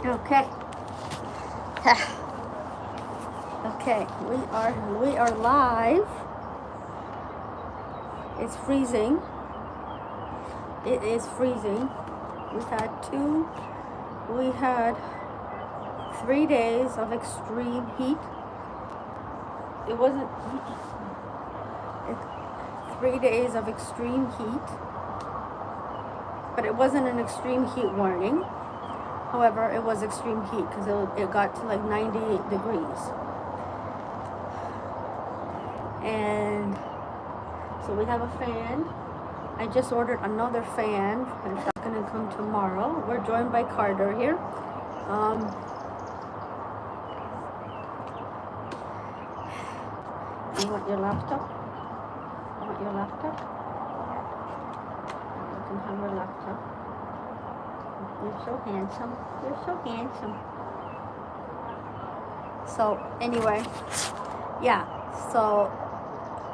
Okay. Okay, we are live. It's freezing. It is freezing. We had 3 days of extreme heat. It wasn't it, 3 days of extreme heat, but it wasn't an extreme heat warning. However, it was extreme heat because it got to like 98 degrees. And so we have a fan. I just ordered another fan, but it's not going to come tomorrow. We're joined by Carter here. You want your laptop? You want your laptop? You can have your laptop. You're so handsome. You're so handsome. So anyway, yeah. So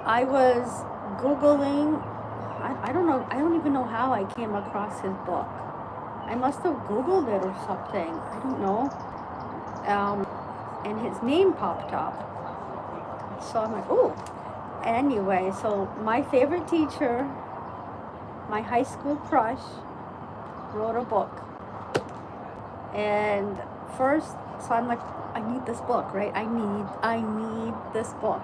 I was Googling. I don't know. I don't even know how I came across his book. I must have Googled it or something. I don't know. And his name popped up. So I'm like, oh. Anyway, so my favorite teacher, my high school crush, wrote a book. And first, so I'm like, I need this book, right? I need this book.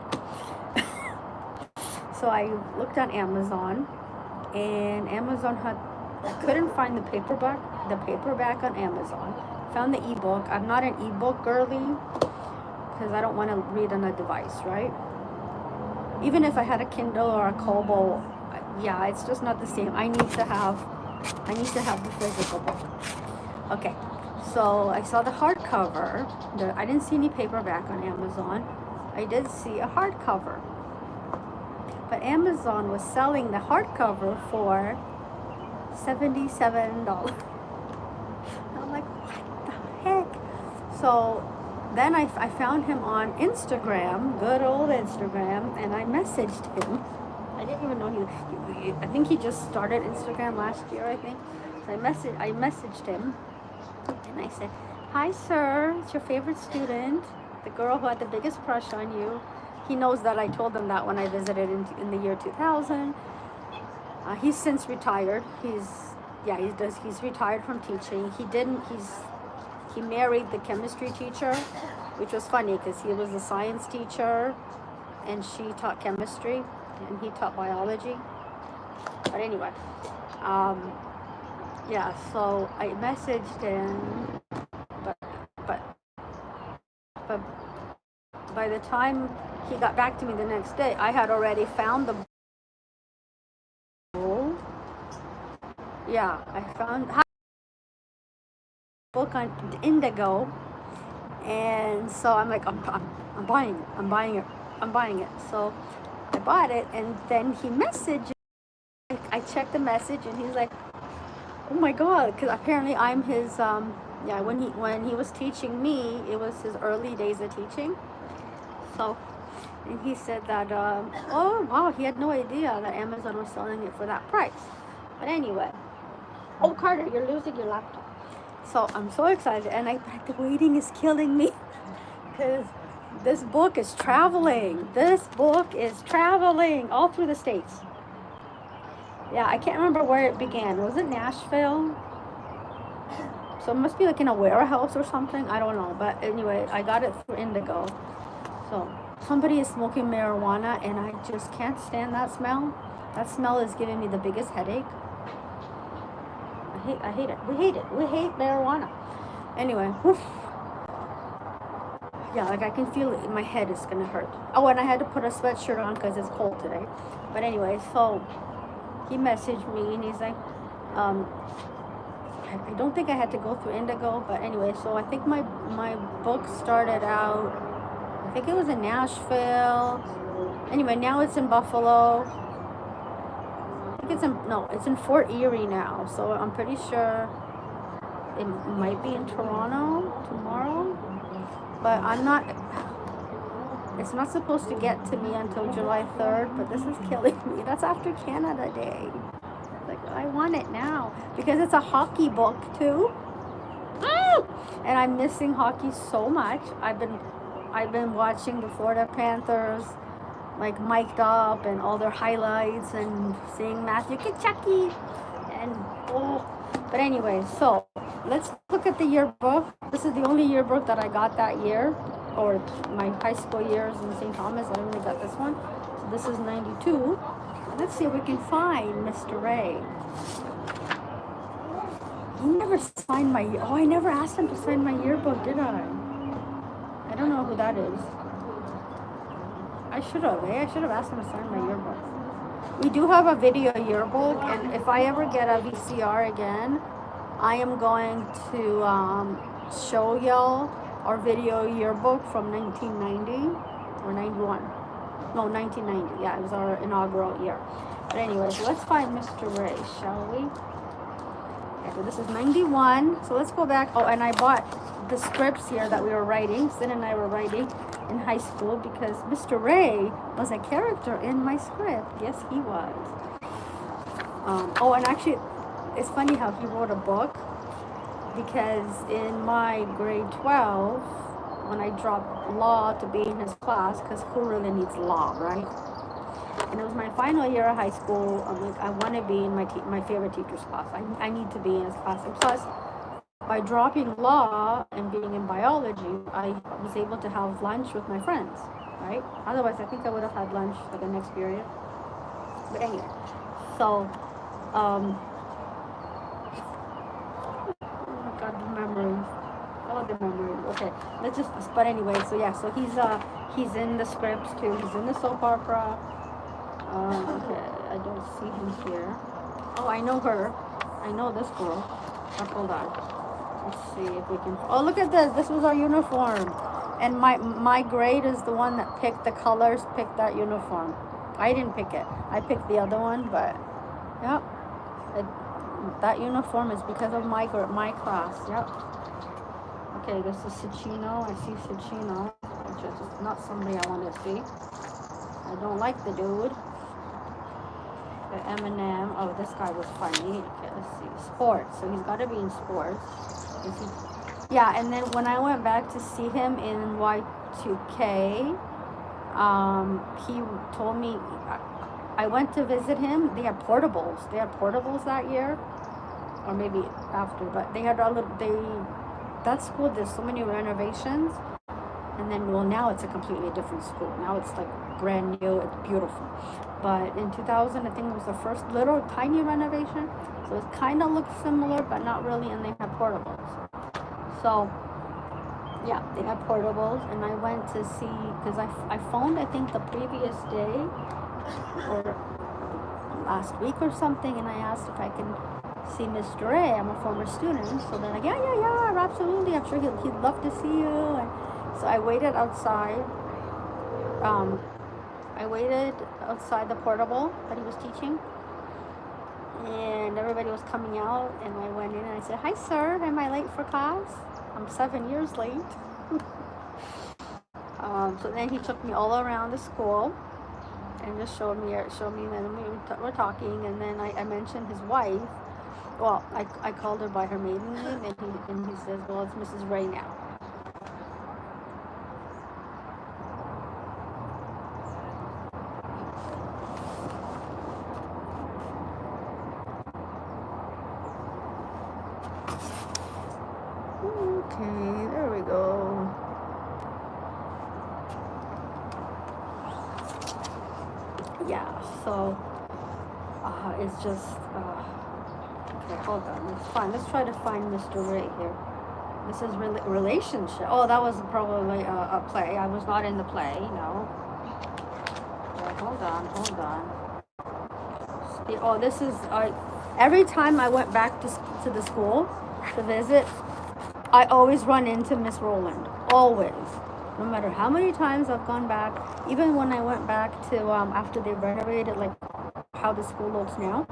So I looked on Amazon, and I couldn't find the paperback on Amazon. Found the ebook. I'm not an ebook girly because I don't want to read on a device, right? Even if I had a Kindle or a Kobo, yeah, it's just not the same. I need to have the physical book. Okay. So I saw the hardcover. I didn't see any paperback on Amazon. I did see a hardcover. But Amazon was selling the hardcover for $77. I'm like, what the heck? So then I found him on Instagram, good old Instagram, and I messaged him. I didn't even know I think he just started Instagram last year, I think. So I messaged him. And I said, hi, sir, it's your favorite student, the girl who had the biggest crush on you. He knows that I told him that when I visited in the year 2000. He's since retired. He's retired from teaching. He married the chemistry teacher, which was funny because he was a science teacher and she taught chemistry and he taught biology. But anyway, yeah, so I messaged him, but by the time he got back to me the next day, I had already found the book. Yeah, I found a book on Indigo, and so I'm like, I'm buying it. So I bought it, and then he messaged. I checked the message, and he's like, oh my God, because apparently I'm his, when he was teaching me, it was his early days of teaching. So, and he said that, oh wow, he had no idea that Amazon was selling it for that price. But anyway, oh Carter, you're losing your laptop. So I'm so excited, and the waiting is killing me because this book is traveling. All through the States. Yeah, I can't remember where it began. Was it Nashville? So it must be like in a warehouse or something. I don't know. But anyway, I got it through Indigo. So somebody is smoking marijuana, and I just can't stand that smell. That smell is giving me the biggest headache. I hate it. We hate it. We hate marijuana. Anyway, whew. Yeah, like I can feel it. My head is going to hurt. Oh, and I had to put a sweatshirt on because it's cold today. But anyway, so he messaged me and he's like, I don't think I had to go through Indigo, but anyway, so I think my book started out, I think it was in Nashville. Anyway, now it's in Buffalo. I think it's in Fort Erie now, so I'm pretty sure it might be in Toronto tomorrow, but it's not supposed to get to me until July 3rd, but this is killing me. That's after Canada Day. Like, I want it now because it's a hockey book too. And I'm missing hockey so much. I've been watching the Florida Panthers like mic'd up and all their highlights and seeing Matthew Kachuk and oh. But anyway, so let's look at the yearbook. This is the only yearbook that I got that year, or my high school years in St. Thomas. I only got this one. So this is 92. Let's see if we can find Mr. Ray. He never signed my, oh, I never asked him to sign my yearbook, did I? I don't know who that is. I should have, I should have asked him to sign my yearbook. We do have a video yearbook, and if I ever get a VCR again, I am going to show y'all our video yearbook from 1990 or 91. No, 1990. Yeah, it was our inaugural year. But anyways, let's find Mr. Ray, shall we? Okay, so this is 91. So let's go back. Oh, and I bought the scripts here that we were writing. Sin and I were writing in high school because Mr. Ray was a character in my script. Yes, he was. Oh, and actually, it's funny how he wrote a book because in my grade 12, when I dropped law to be in his class, because who really needs law, right? And it was my final year of high school. I'm like, I want to be in my favorite teacher's class. I need to be in his class. And plus, by dropping law and being in biology, I was able to have lunch with my friends, right? Otherwise, I think I would have had lunch for the next period. But anyway, so, oh my God, the memories. Oh, the memories. Okay, let's just, but anyway, so yeah, so he's in the scripts too. He's in the soap opera. Okay, I don't see him here. Oh, I know her. I know this girl. Oh, hold on. Let's see if we can. Oh, look at this. This was our uniform. And my grade is the one that picked the colors, picked that uniform. I didn't pick it. I picked the other one, but yeah. That uniform is because of my class. Yep. Okay, this is Sachino. I see Sachino, which is not somebody I want to see. I don't like the dude. The Eminem. Oh, this guy was funny. Okay, let's see. Sports. So he's got to be in sports. Is he? Yeah, and then when I went back to see him in Y2K, he told me, I went to visit him. They had portables. They had portables that year, or maybe after. But they had that school did so many renovations, and then now it's a completely different school. Now it's like brand new. It's beautiful. But in 2000, I think it was the first little tiny renovation. So it kind of looked similar, but not really. And they had portables. So yeah, they had portables, and I went to see because I phoned I think the previous day or last week or something, and I asked if I can see Mr. Ray. I'm a former student, so they're like, yeah, absolutely. I'm sure he'd love to see you. And so I waited outside. I waited outside the portable that he was teaching, and everybody was coming out, and I went in and I said, "Hi, sir. Am I late for class? I'm 7 years late." So then he took me all around the school and just showed me, and then we were talking, and then I mentioned his wife. Well, I called her by her maiden name, and he says, "Well, it's Mrs. Ray now." Okay, there we go. Yeah, so it's just okay, hold on, it's fine. Let's try to find Mr. Ray here. This is relationship. Oh, that was probably a play. I was not in the play, no. Okay, hold on. Oh, this is every time I went back to the school to visit, I always run into Miss Rowland. Always. No matter how many times I've gone back, even when I went back to after they renovated, like how the school looks now,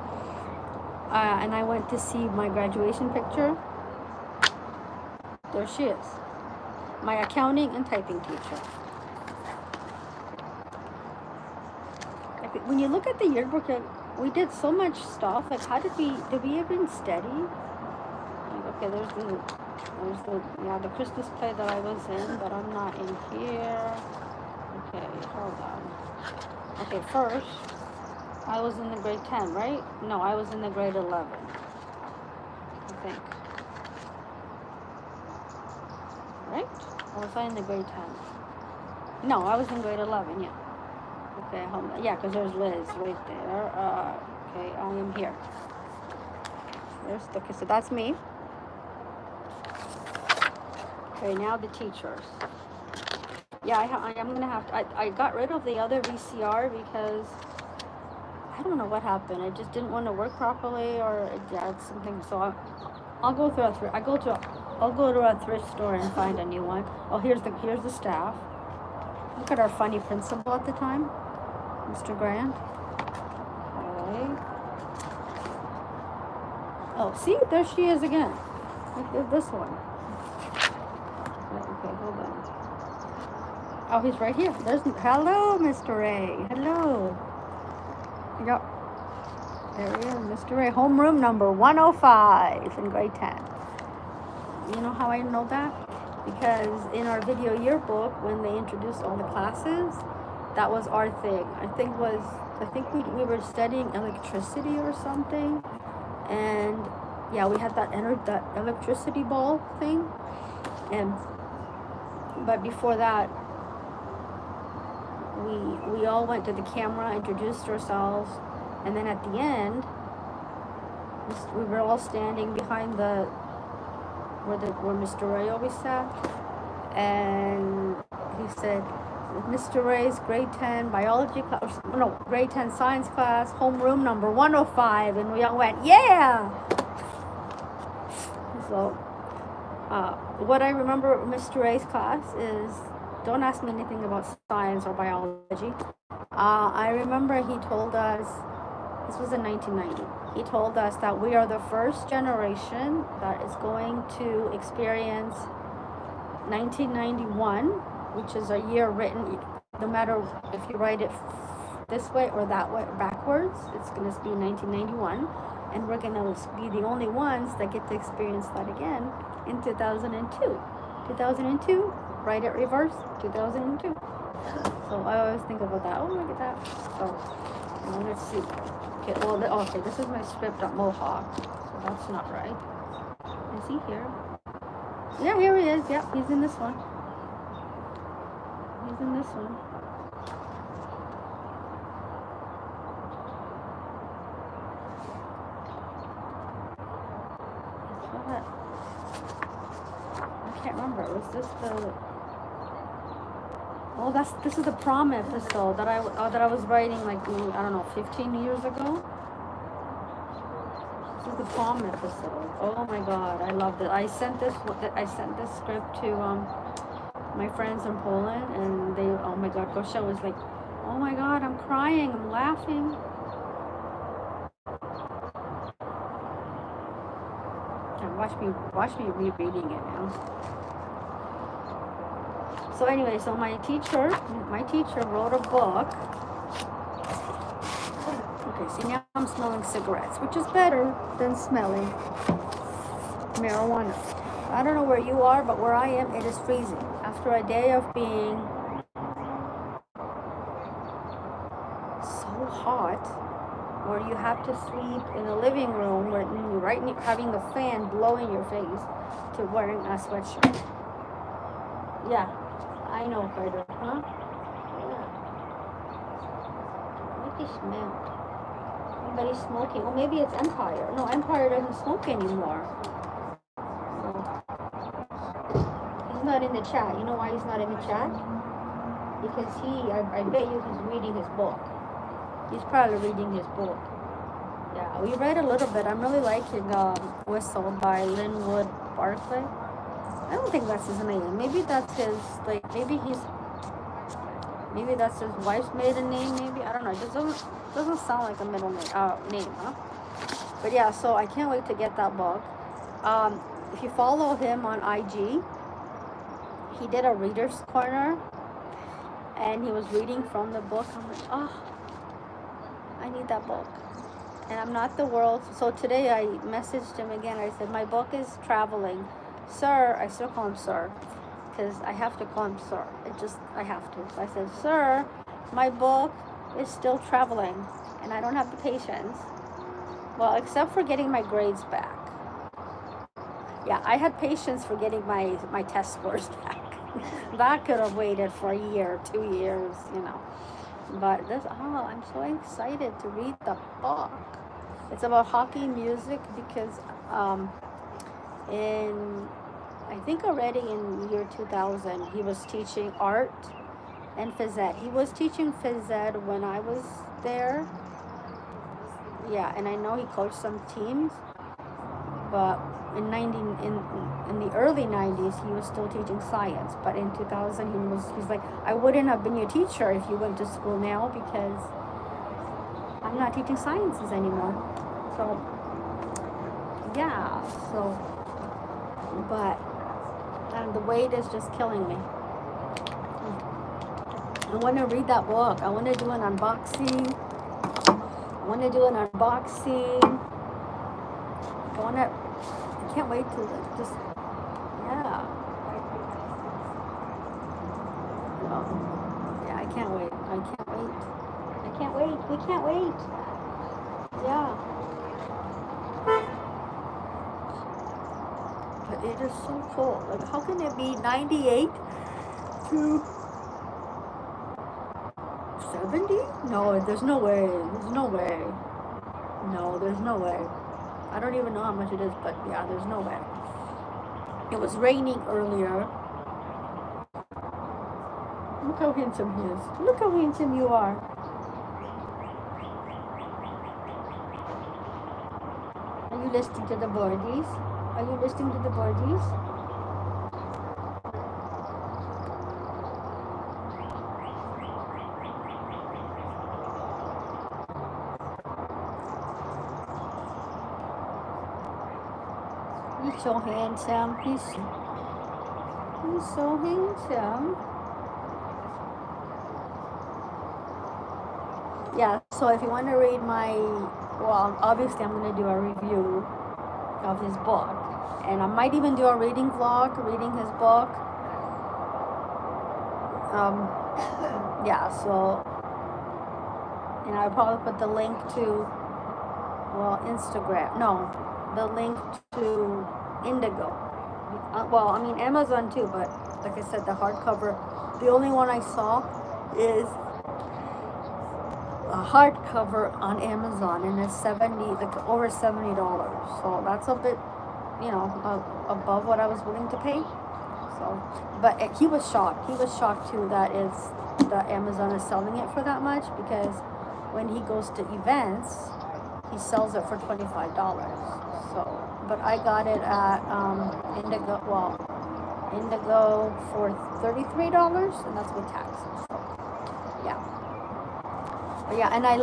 and I went to see my graduation picture. There she is, my accounting and typing teacher. When you look at the yearbook, we did so much stuff. Like, did we even study? Okay, there's the Christmas play that I was in, but I'm not in here. Okay, hold on. Okay, first, I was in the grade 10, right? No, I was in the grade 11, I think. Right? Or was I in the grade 10? No, I was in grade 11, yeah. Okay, hold on. Yeah, because there's Liz right there. Okay, I am here. Okay, so that's me. Okay, now the teachers. Yeah, I'm gonna have to. I got rid of the other VCR because I don't know what happened. I just didn't want to work properly, or yeah, it's something. So I'll go through a thrift. I'll go to a thrift store and find a new one. Oh, here's the staff. Look at our funny principal at the time, Mr. Grant. Okay. Oh, see, there she is again. Look at this one. Okay, hold on. Oh, he's right here. Hello, Mr. A. Hello. Yep. There he is, Mr. A. Homeroom number 105 in grade 10. You know how I know that? Because in our video yearbook, when they introduced all the classes, that was our thing. I think we were studying electricity or something, and yeah, we had that electricity ball thing, but before that, we all went to the camera, introduced ourselves, and then at the end, we were all standing behind where Mr. Ray always sat, and he said, Mr. Ray's grade 10 biology class, no, grade 10 science class, homeroom number 105, and we all went, yeah! So, what I remember Mr. Ray's class is, don't ask me anything about science or biology. I remember he told us, this was in 1990, he told us that we are the first generation that is going to experience 1991, which is a year written, no matter if you write it this way or that way, backwards, it's going to be 1991, and we're going to be the only ones that get to experience that again in 2002. 2002, write it reverse, 2002. So I always think about that. Oh, look at that. So, let's see. Okay, well, okay, this is my script at Mohawk, so that's not right. Is he here? Yeah, here he is. Yeah, he's in this one. He's in this one. I can't remember. Was this the? Oh, this is the prom episode that I was writing like I don't know 15 years ago. This is the prom episode. Oh my God, I loved it. I sent this script to my friends in Poland, and they, oh my God, Gosha was like, oh my God, I'm crying, I'm laughing. And watch me rereading it now. So anyway, so my teacher wrote a book. Okay, see now I'm smelling cigarettes, which is better than smelling marijuana. I don't know where you are, but where I am, it is freezing. After a day of being so hot, where you have to sleep in a living room where you're having the fan blow in your face, to wearing a sweatshirt. Yeah, I know, Carter, huh? Yeah. What do you smell? Somebody's smoking. Oh, maybe it's Empire. No, Empire doesn't smoke anymore. So, he's not in the chat. You know why he's not in the chat? Because I bet you he's reading his book. He's probably reading his book. Yeah, we read a little bit. I'm really liking Whistle by Linwood Barclay. I don't think that's his name. Maybe that's his, like, maybe that's his wife's maiden name, maybe. I don't know. It just doesn't sound like a middle name, huh? But yeah, so I can't wait to get that book. If you follow him on IG, he did a reader's corner, and he was reading from the book. I'm like, oh, I need that book. And I'm not the world. So today I messaged him again. I said, my book is traveling. Sir, I still call him sir, because I have to call him sir. I have to. So I said, sir, my book is still traveling, and I don't have the patience. Well, except for getting my grades back. Yeah, I had patience for getting my test scores back. That could have waited for a year, 2 years, you know. But this, I'm so excited to read the book. It's about hockey music because in, I think already in year 2000, he was teaching art and phys ed. He was teaching phys ed when I was there. Yeah, and I know he coached some teams, but in the early 90s he was still teaching science. But in 2000 he's like, I wouldn't have been your teacher if you went to school now, because I'm not teaching sciences anymore. So yeah, but the weight is just killing me. I want to read that book. I want to do an unboxing. I can't wait to just, yeah. Yeah, I can't wait. We can't wait. Yeah. But it is so cool. Like, how can it be 98 to 70? No, there's no way. No, there's no way. I don't even know how much it is, but yeah, there's no way. It was raining earlier. Look how handsome he is. Look how handsome you are. Are you listening to the birdies? He's so handsome. He's so handsome. Yeah, so if you want to read obviously I'm going to do a review of his book. And I might even do a reading vlog, reading his book. Yeah, so, and I'll probably put the link to, Instagram. No, the link to Indigo. Amazon too, but like I said, the hardcover, the only one I saw is a hardcover on Amazon, and it's over $70. So that's a bit, above what I was willing to pay. So, but he was shocked. He was shocked too that Amazon is selling it for that much, because when he goes to events, he sells it for $25. So, but I got it at Indigo for $33, and that's with taxes. So, yeah. But yeah, and I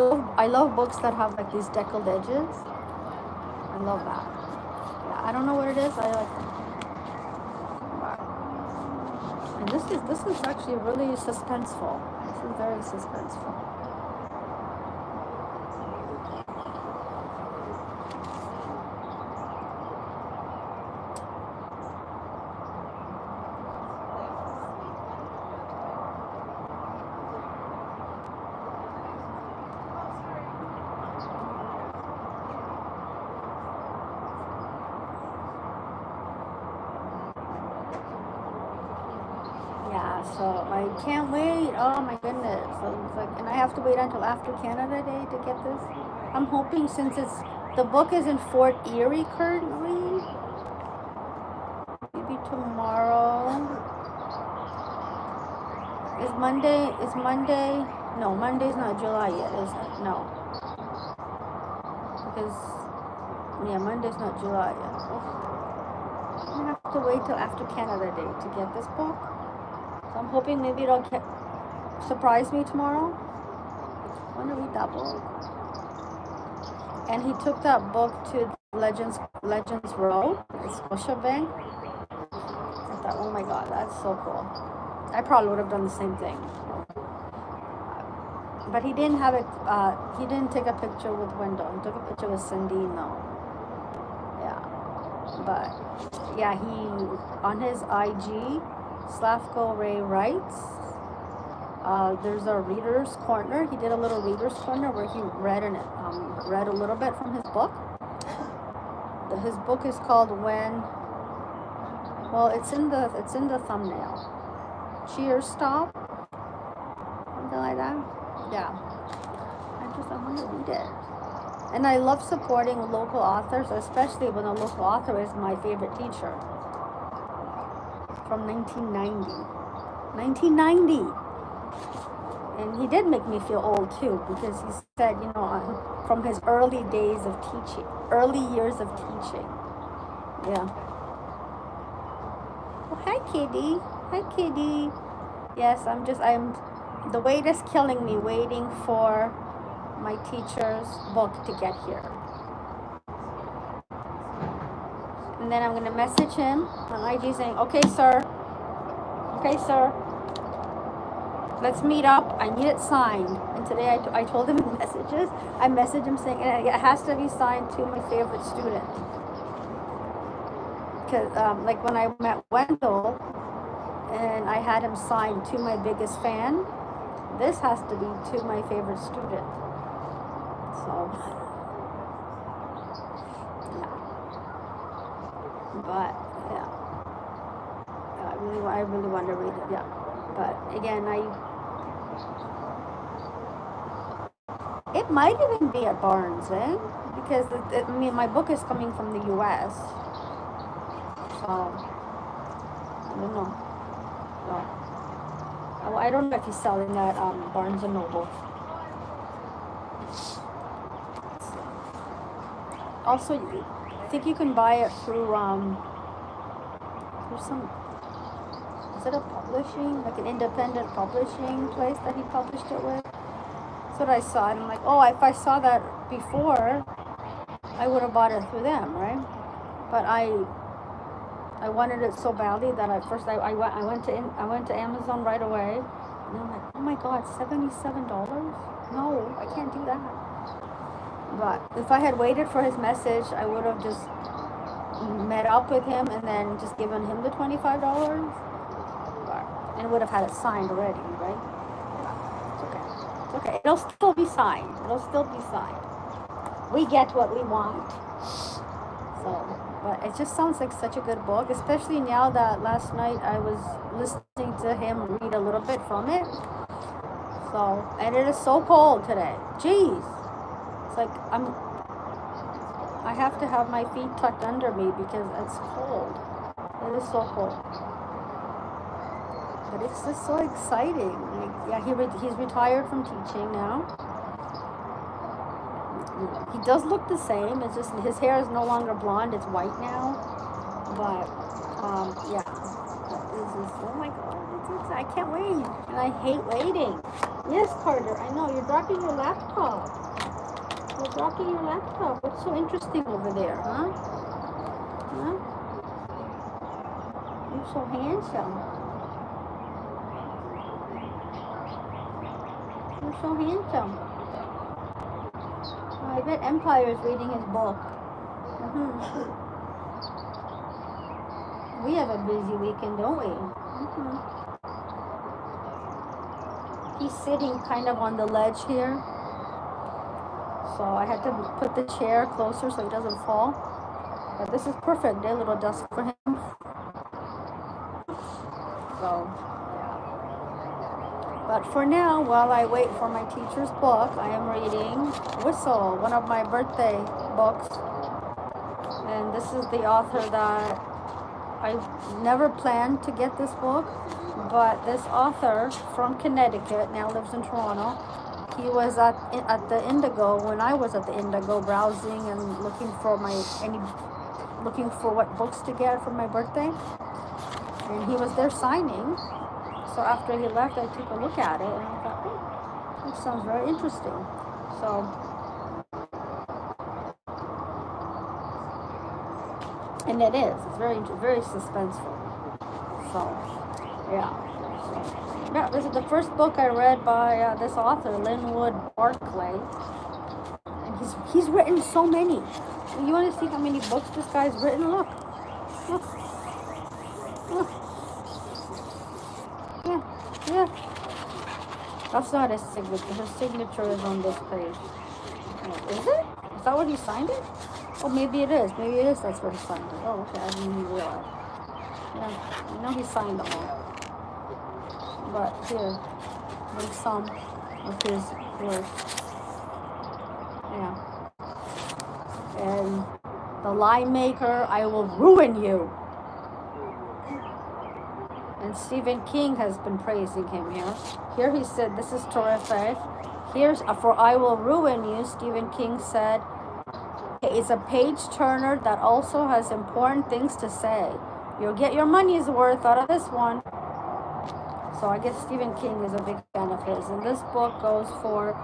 love books that have like these deckled edges. I love that. Yeah, I don't know what it is. I like them. And this is actually really suspenseful. This is very suspenseful. So I can't wait. Oh my goodness. So it's like, and I have to wait until after Canada Day to get this. I'm hoping, since the book is in Fort Erie currently, maybe tomorrow. Is Monday? No, Monday's not July yet, is it? No. Because, Monday's not July yet. I'm gonna have to wait till after Canada Day to get this book. So I'm hoping maybe it'll surprise me tomorrow. I want to read that book. And he took that book to Legends Row at Scotiabank. I thought, oh my God, that's so cool. I probably would have done the same thing. But he didn't have it. He didn't take a picture with Wendell. He took a picture with Cindy. No. Yeah. But yeah, he on his IG, Slavko Ray writes. There's a reader's corner. He did a little reader's corner where he read read a little bit from his book. His book is called When. Well, it's in the thumbnail. Cheers, stop. Something like that. Yeah. I want to read it. And I love supporting local authors, especially when a local author is my favorite teacher. From 1990. 1990. And he did make me feel old too, because he said, from his early days of teaching, early years of teaching. Yeah. Oh, hi, kitty. Hi, kitty. Yes, the wait is killing me, waiting for my teacher's book to get here. And then I'm going to message him on IG saying, okay, sir, let's meet up. I need it signed. And today I told him in messages, I messaged him saying it has to be signed to my favorite student. Because like when I met Wendell and I had him signed to my biggest fan, this has to be to my favorite student. So, yeah. But, yeah. I really want to read it, yeah. But, again, it might even be at Barnes, because, my book is coming from the U.S. So, I don't know. So, I don't know if he's selling that Barnes & Noble. Also, I think you can buy it through some, is it a publishing, like an independent publishing place that he published it with? That's what I saw, and I'm like, oh, if I saw that before, I would have bought it through them, right? But I wanted it so badly that I went to Amazon right away, and I'm like, oh my God, $77? No, I can't do that. But if I had waited for his message, I would have just met up with him and then just given him the $25. And would have had it signed already, right? It's okay. It's okay. It'll still be signed. We get what we want. So, but it just sounds like such a good book, especially now that last night I was listening to him read a little bit from it. So, and it is so cold today. Jeez. It's like I have to have my feet tucked under me because it's cold. It is so cold. But it's just so exciting. Like, yeah, he's retired from teaching now. He does look the same. It's just his hair is no longer blonde. It's white now. But yeah, oh my God, I can't wait, and I hate waiting. Yes, Carter, I know you're dropping your laptop. What's so interesting over there, huh? You're so handsome. I bet Empire is reading his book. We have a busy weekend, don't we? He's sitting kind of on the ledge here. So I had to put the chair closer so he doesn't fall. But this is perfect day, little dusk for him. So, yeah. But for now, while I wait for my teacher's book, I am reading Whistle, one of my birthday books. And this is the author that I never planned to get this book. But this author from Connecticut now lives in Toronto. He was at the Indigo when I was at the Indigo, browsing and looking for what books to get for my birthday. And he was there signing. So after he left, I took a look at it and I thought, oh, this sounds very interesting. So and it is. It's very, very suspenseful. So yeah. Yeah, this is the first book I read by this author, Linwood Barclay. And he's written so many. You want to see how many books this guy's written? Look. Look. Look. Yeah. Yeah. That's not his signature. His signature is on this page. Is it? Is that what he signed it? Oh, maybe it is. Maybe it is. That's what he signed it. Oh, okay. I didn't even realize. Yeah. I know he signed them all. But here, there's some of his work. Yeah. And the lie maker, I will ruin you. And Stephen King has been praising him here. Here he said, this is terrific. Here's for I will ruin you, Stephen King said, it's a page turner that also has important things to say. You'll get your money's worth out of this one. So I guess Stephen King is a big fan of his. And this book goes for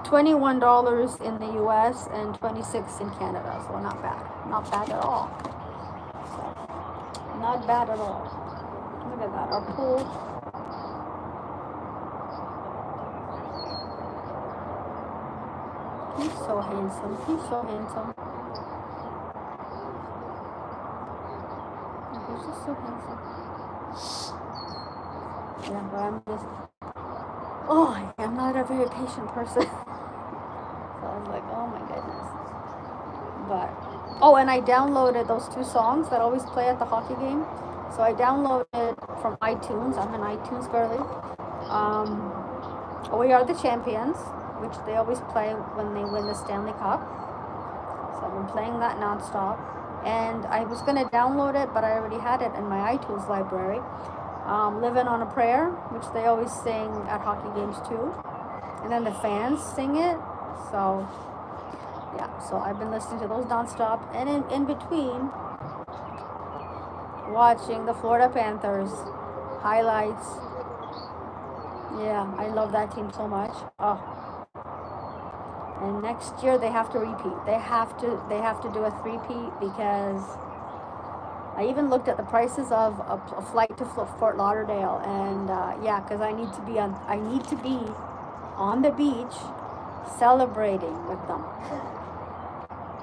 $21 in the US and $26 in Canada. So not bad. Not bad at all. So, not bad at all. Look at that. Our pool. He's so handsome. He's so handsome. He's just so handsome. Yeah, but I'm just, I'm not a very patient person. So I was like, oh my goodness. But, and I downloaded those 2 songs that always play at the hockey game. So I downloaded from iTunes. I'm an iTunes girly. We Are the Champions, which they always play when they win the Stanley Cup. So I've been playing that nonstop. And I was going to download it, but I already had it in my iTunes library. Living on a Prayer, which they always sing at hockey games too. And then the fans sing it. So, yeah. So I've been listening to those nonstop. And in between, watching the Florida Panthers highlights. Yeah, I love that team so much. Oh. And next year they have to repeat. They have to do a three-peat because I even looked at the prices of a flight to Fort Lauderdale, and because I need to be on the beach celebrating with them.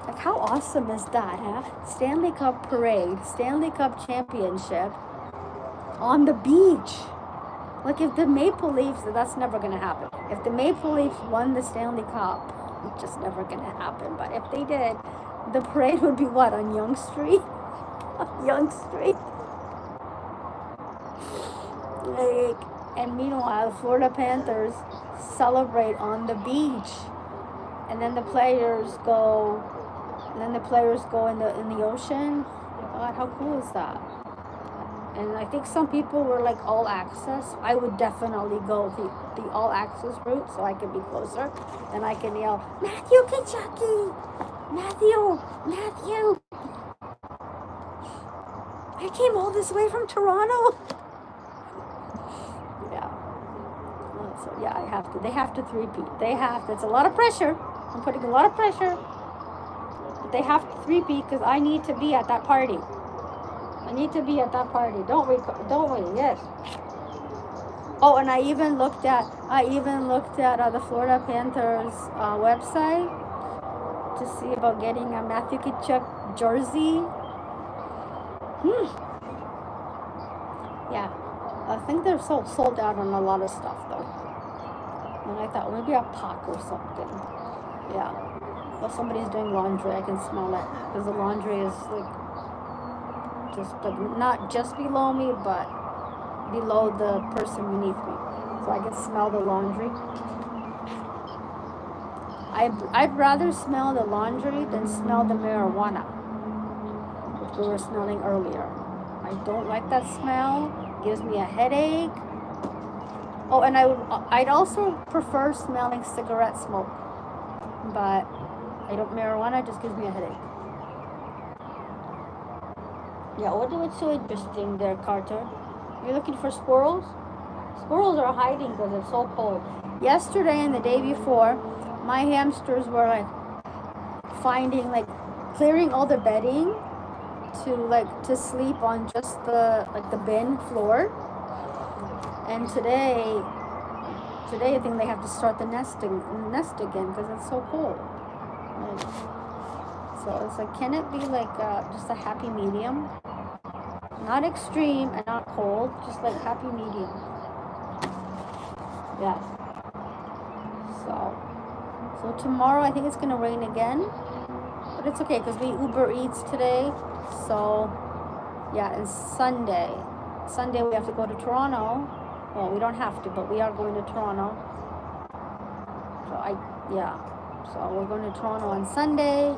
Like, how awesome is that, huh? Stanley Cup parade, Stanley Cup championship on the beach. Like, if the Maple Leafs, that's never going to happen. If the Maple Leafs won the Stanley Cup, it's just never going to happen. But if they did, the parade would be what, on Yonge Street? Yonge Street. Like, and meanwhile, the Florida Panthers celebrate on the beach, and then the players go in the ocean. Oh my God, how cool is that? And I think some people were like all access. I would definitely go the all access route so I could be closer, and I can yell, Matthew Kachuk, Matthew. I came all this way from Toronto. Yeah. So yeah, I have to. They have to three-peat. They have to. It's a lot of pressure. I'm putting a lot of pressure. But they have to three-peat because I need to be at that party. I need to be at that party. Don't we? Yes. Oh, and I even looked at the Florida Panthers website to see about getting a Matthew Kachuk jersey. Yeah, I think they're sold out on a lot of stuff though. And I thought maybe a puck or something. Yeah. Well, somebody's doing laundry. I can smell it because the laundry is like not just below me, but below the person beneath me. So I can smell the laundry. I'd rather smell the laundry than smell the marijuana, which we were smelling earlier. I don't like that smell. It gives me a headache. Oh, and I'd also prefer smelling cigarette smoke, but marijuana just gives me a headache. Yeah, what's so interesting there, Carter? You're looking for squirrels? Squirrels are hiding because it's so cold. Yesterday and the day before, my hamsters were clearing all the bedding to sleep on just the bin floor. And today I think they have to start the nest again because it's so cold. Like, so it's like, can it be like just a happy medium? Not extreme and not cold, just like happy medium. Yes. So tomorrow I think it's gonna rain again, but it's okay because we Uber Eats today. So yeah, and Sunday we have to go to Toronto. Well, we don't have to, but we are going to Toronto. So we're going to Toronto on Sunday,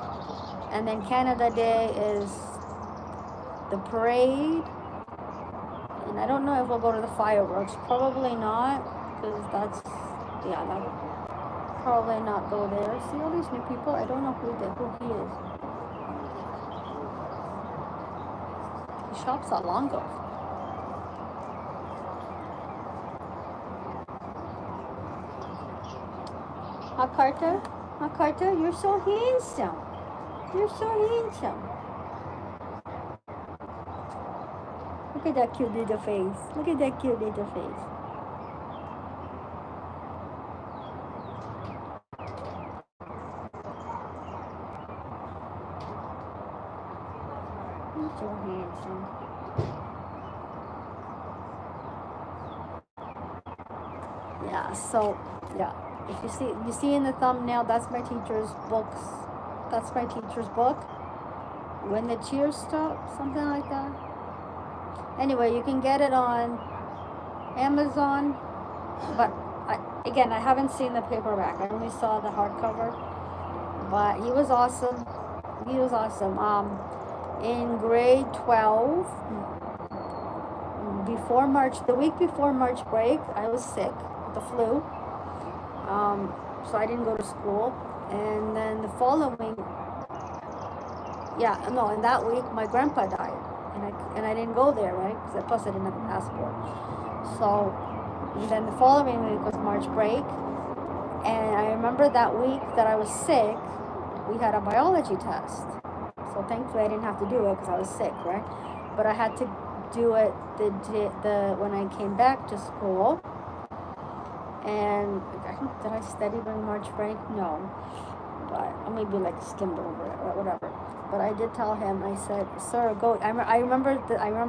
and then Canada Day is the parade. And I don't know if we'll go to the fireworks. Probably not, because that probably not go there. See all these new people? I don't know who he is. He shops at Longo's. Huh, Carter? Huh, Carter? You're so handsome. You're so handsome. Look at that cute little face. Look at that cute little face. You're so handsome. Yeah, so, yeah. If you see in the thumbnail, that's my teacher's books. That's my teacher's book. When the Cheers Stop, something like that. Anyway, you can get it on Amazon, but I haven't seen the paperback. I only saw the hardcover, but he was awesome. He was awesome. In grade 12, the week before March break, I was sick with the flu. So I didn't go to school. And then the following, in that week, my grandpa died. And I didn't go there, right? Because plus I didn't have a passport. So then the following week was March break. And I remember that week that I was sick, we had a biology test. So thankfully I didn't have to do it because I was sick, right? But I had to do it when I came back to school. And did I study during March break? No. But I maybe like skimmed over it or whatever. But I did tell him, I said, sir, go. I remember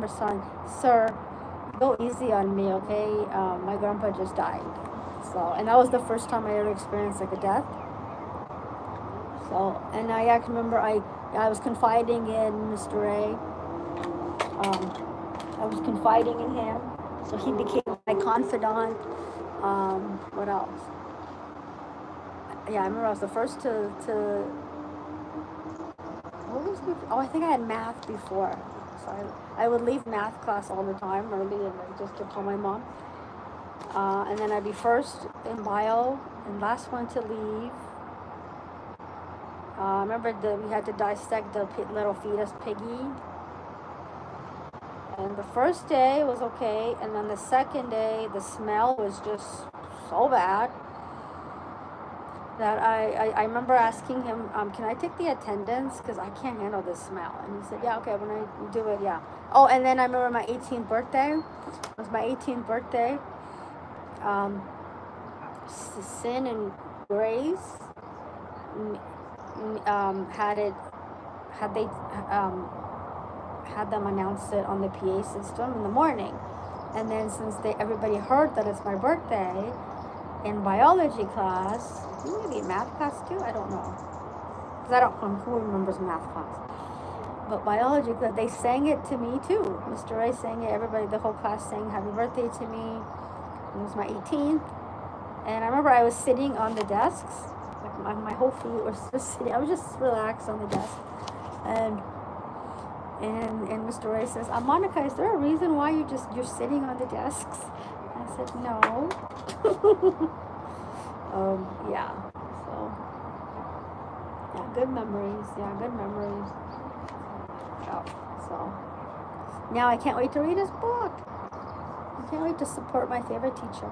saying, sir, go easy on me, okay? My grandpa just died. So, and that was the first time I ever experienced like a death. So, and I actually remember I was confiding in Mr. Ray. I was confiding in him. So he became my confidant. What else? Yeah, I remember I was the first to what was before? Oh, I think I had math before. So I would leave math class all the time early and just to call my mom. And then I'd be first in bio and last one to leave. I remember we had to dissect the little fetus piggy. And the first day was okay, and then the second day, the smell was just so bad that I remember asking him, can I take the attendance? Because I can't handle this smell. And he said, yeah, okay, when I do it, yeah. Oh, and then I remember my 18th birthday. It was my 18th birthday. Sin and Grace had them announce it on the PA system in the morning. And then since everybody heard that it's my birthday, in biology class, maybe math class too, I don't know. Because who remembers math class? But biology class, they sang it to me too. Mr. Ray sang it, everybody, the whole class sang happy birthday to me. It was my 18th. And I remember I was sitting on the desks, like my whole feet were just sitting, I was just relaxed on the desk. And Mr. Ray says, Monica, is there a reason why you're sitting on the desks? I said, no. Yeah. So, yeah, good memories. Oh, so, now I can't wait to read his book. I can't wait to support my favorite teacher.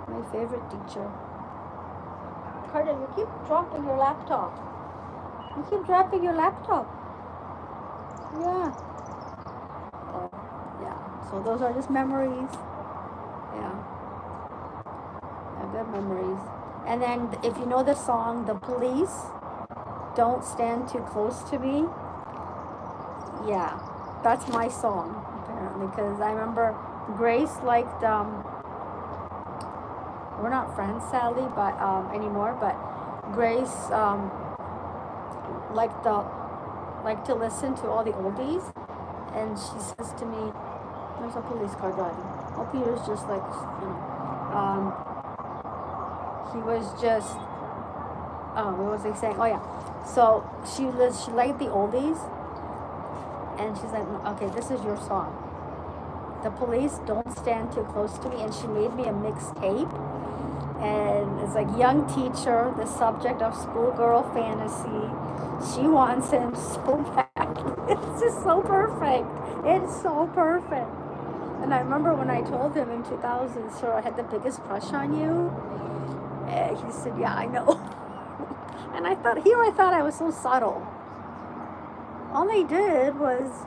My favorite teacher. Carter, you keep dropping your laptop. Yeah. Yeah. So those are just memories. Yeah. Yeah, good memories. And then if you know the song, The Police, Don't Stand Too Close to Me. Yeah, that's my song apparently, because I remember Grace liked. We're not friends sadly, but anymore. But Grace liked the liked to listen to all the oldies, and she says to me, "There's a police car driving." Oh, Peter's just like, you know, he was just. What was I saying? Oh yeah. So she liked the oldies, and she's like, "Okay, this is your song. The Police, Don't Stand Too Close to Me," and she made me a mixtape. And it's like, young teacher, the subject of schoolgirl fantasy. She wants him so bad. It's just so perfect. It's so perfect. And I remember when I told him in 2000, "Sir, I had the biggest crush on you." And he said, "Yeah, I know." And I thought I was so subtle. All I did was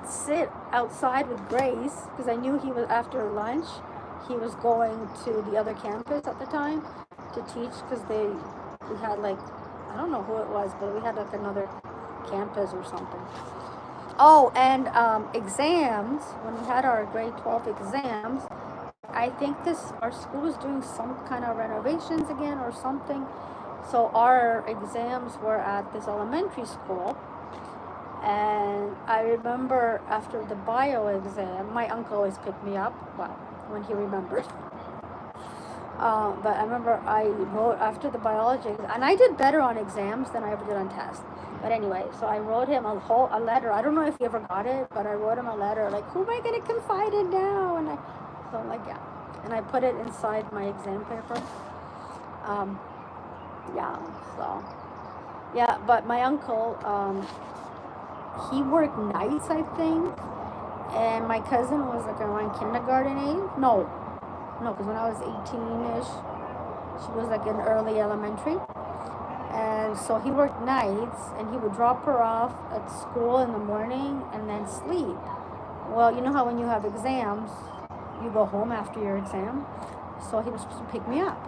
sit outside with Grace, because I knew he was, after lunch, he was going to the other campus at the time to teach, because we had like, I don't know who it was, but we had like another campus or something. Oh, and exams, when we had our grade 12 exams, I think our school was doing some kind of renovations again or something. So our exams were at this elementary school. And I remember after the bio exam, my uncle always picked me up, well, when he remembered. But I remember I wrote after the biology, and I did better on exams than I ever did on tests. But anyway, so I wrote him a letter. I don't know if he ever got it, but I wrote him a letter like, "Who am I going to confide in now?" So I'm like, yeah. And I put it inside my exam paper. Yeah, so. Yeah, but my uncle, he worked nights, I think. And my cousin was like around kindergarten age. No, because when I was 18-ish, she was like in early elementary. And so he worked nights, and he would drop her off at school in the morning and then sleep. Well, you know how when you have exams, you go home after your exam? So he was supposed to pick me up.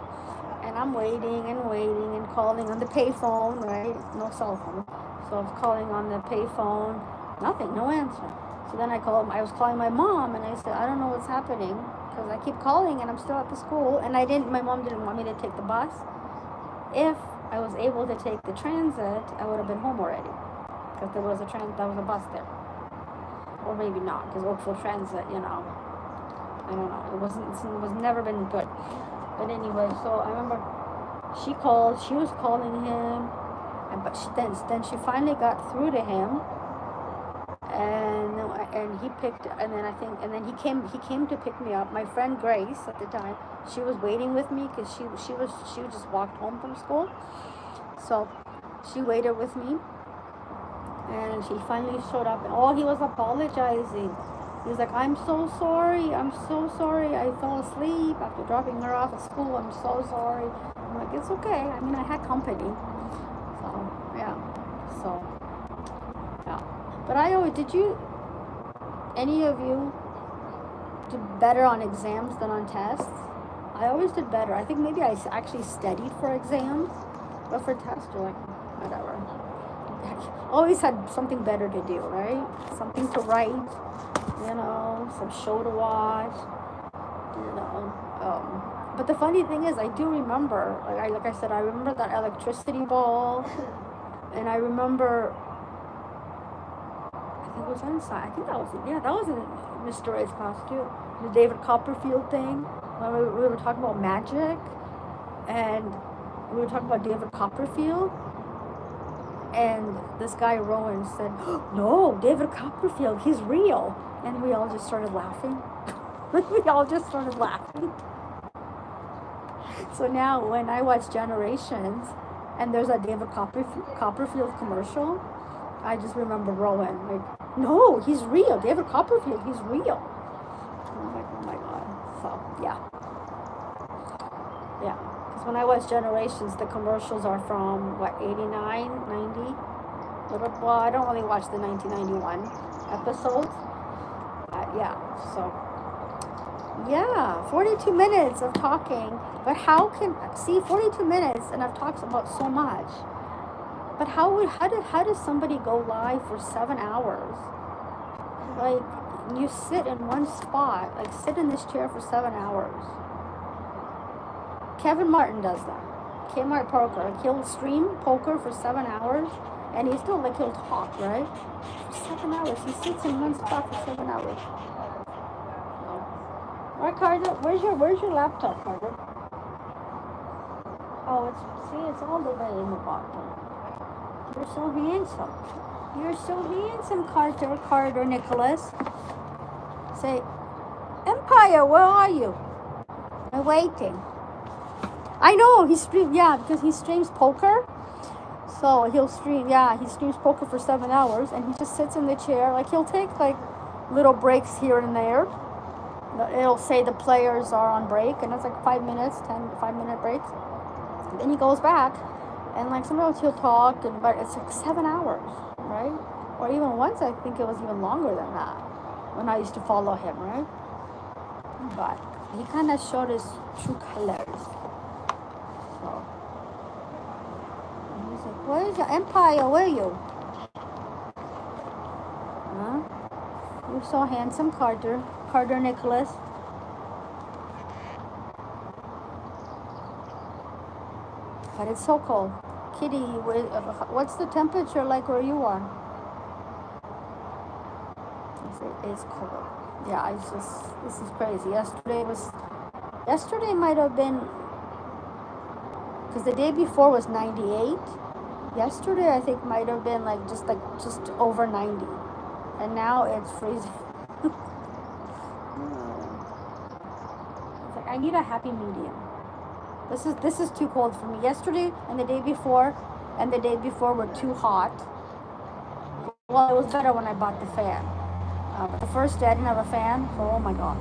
And I'm waiting and calling on the payphone, right? No cell phone. So I was calling on the payphone, nothing, no answer. So then I was calling my mom, and I said, "I don't know what's happening, because I keep calling and I'm still at the school." And my mom didn't want me to take the bus. If I was able to take the transit, I would have been home already, because there was a bus there. Or maybe not, because Oakville Transit, I don't know. It was never been good. But anyway, so I remember she was calling him, but then she finally got through to him, and he picked, and then he came to pick me up. My friend Grace at the time, she was waiting with me, because she just walked home from school, so she waited with me, and she finally showed up, and he was apologizing. He was like, I'm so sorry, I fell asleep after dropping her off at school, I'm so sorry. I'm like, it's okay, I had company. So, yeah. But any of you do better on exams than on tests? I always did better. I think maybe I actually studied for exams, but for tests, you're like, whatever. Always had something better to do, right? Something to write. Some show to watch, but the funny thing is, I do remember, like I said, I remember that electricity ball, and I remember, I think it was inside, that was in Mr. Ray's class too, the David Copperfield thing, when we were talking about magic, and we were talking about David Copperfield, and this guy, Rowan, said, "No, David Copperfield, he's real." And we all just started laughing. So now when I watch Generations and there's a David Copperfield commercial, I just remember Rowan. Like, "No, he's real. David Copperfield, he's real." And I'm like, oh my God. So, yeah. Yeah. Because when I watch Generations, the commercials are from, 89, 90? Well, I don't really watch the 1991 episodes. yeah, so yeah, 42 minutes of talking. But how can, see, 42 minutes and I've talked about so much. But how does somebody go live for 7 hours? Like, you sit in one spot, like sit in this chair for 7 hours. Kevin Martin does that. Kmart Poker. Like, he'll stream poker for 7 hours and he'll talk, right? For 7 hours. He sits in one spot for 7 hours. All right, Carter, where's your laptop, Carter? Oh, it's all the way in the bottom. You're so handsome. You're so handsome, Carter Nicholas. Say, Empire, where are you? I'm waiting. I know, because he streams poker. So he streams poker for 7 hours and he just sits in the chair. Like, he'll take like little breaks here and there. It'll say the players are on break and it's like 5 minutes, 5-minute breaks. And then he goes back and like sometimes he'll talk, but it's like 7 hours, right? Or even once I think it was even longer than that when I used to follow him, right? But he kind of showed his true colors. So and he's like, where's your Empire? Where are you? Huh? You're so handsome, Carter Nicholas. But it's so cold. Kitty, what's the temperature like where you are? It's cold. Yeah, this is crazy. Yesterday might have been, because the day before was 98. Yesterday I think might have been just over 90. And now it's freezing. It's like I need a happy medium. This is too cold for me. Yesterday and the day before were too hot. Well, it was better when I bought the fan. The first day I didn't have a fan, so oh my god.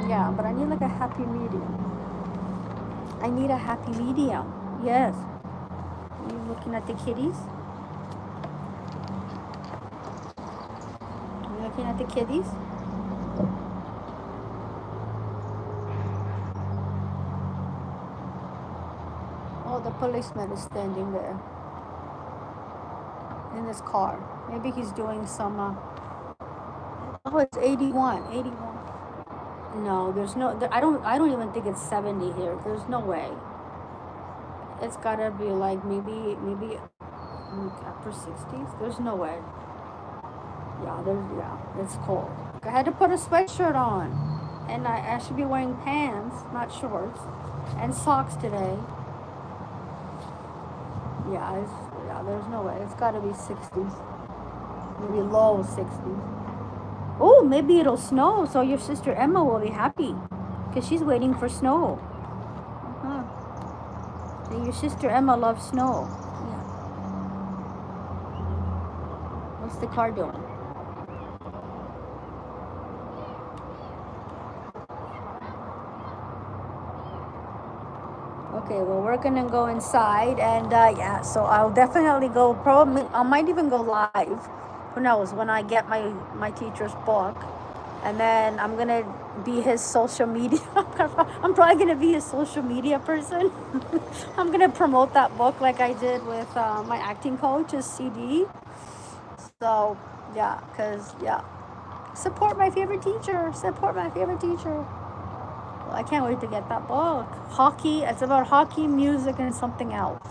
Yeah, but I need like a happy medium. I need a happy medium. Yes. Are you looking at the kitties? Are you looking at the kitties? Oh, the policeman is standing there in his car. Maybe he's doing some. Oh, it's 81. 81. No, there's no. I don't even think it's 70 here. There's no way. It's gotta be like maybe upper 60s. There's no way. Yeah, it's cold. I had to put a sweatshirt on, and I should be wearing pants, not shorts, and socks today. Yeah, there's no way. It's got to be 60s. Maybe low 60s. Oh, maybe it'll snow, so your sister Emma will be happy. Because she's waiting for snow. So your sister Emma loves snow. Yeah. What's the car doing? Okay, well, we're gonna go inside, and yeah, so I'll definitely go. Probably, I might even go live. Who knows? When I get my teacher's book, and then I'm gonna be his social media. I'm probably gonna be his social media person. I'm gonna promote that book like I did with my acting coach's CD. So yeah, support my favorite teacher. Support my favorite teacher. I can't wait to get that book. Hockey, it's about hockey, music, and something else.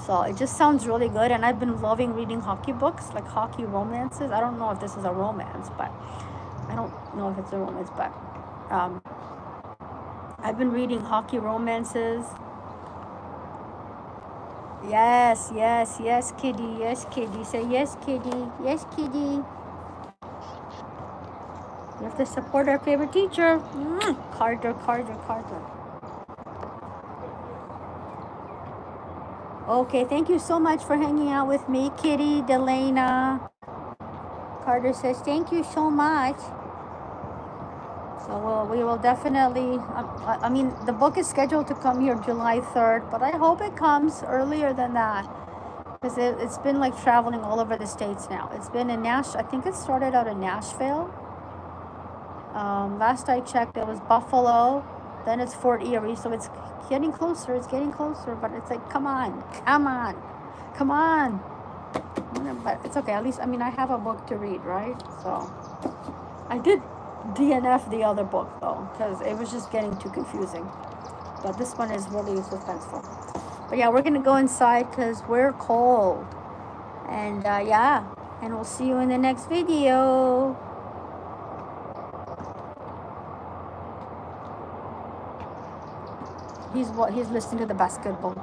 So it just sounds really good, and I've been loving reading hockey books, like hockey romances. I don't know if this is a romance, but I've been reading hockey romances. Yes, kitty, yes, kitty. Say yes, kitty, yes, kitty. We have to support our favorite teacher. Carter. Okay, thank you so much for hanging out with me, Kitty, Delana. Carter says, thank you so much. So we will definitely, I mean, the book is scheduled to come here July 3rd, but I hope it comes earlier than that. because it's been like traveling all over the states now. It's been in I think it started out in Nashville. Last I checked, it was Buffalo. Then it's Fort Erie. So it's getting closer. It's getting closer. But it's like, come on, come on, come on. But it's okay. At least, I mean, I have a book to read, right? So I did DNF the other book though, because it was just getting too confusing. But this one is really suspenseful. But yeah, we're gonna go inside because we're cold. And yeah, and we'll see you in the next video. He's listening to the basketball.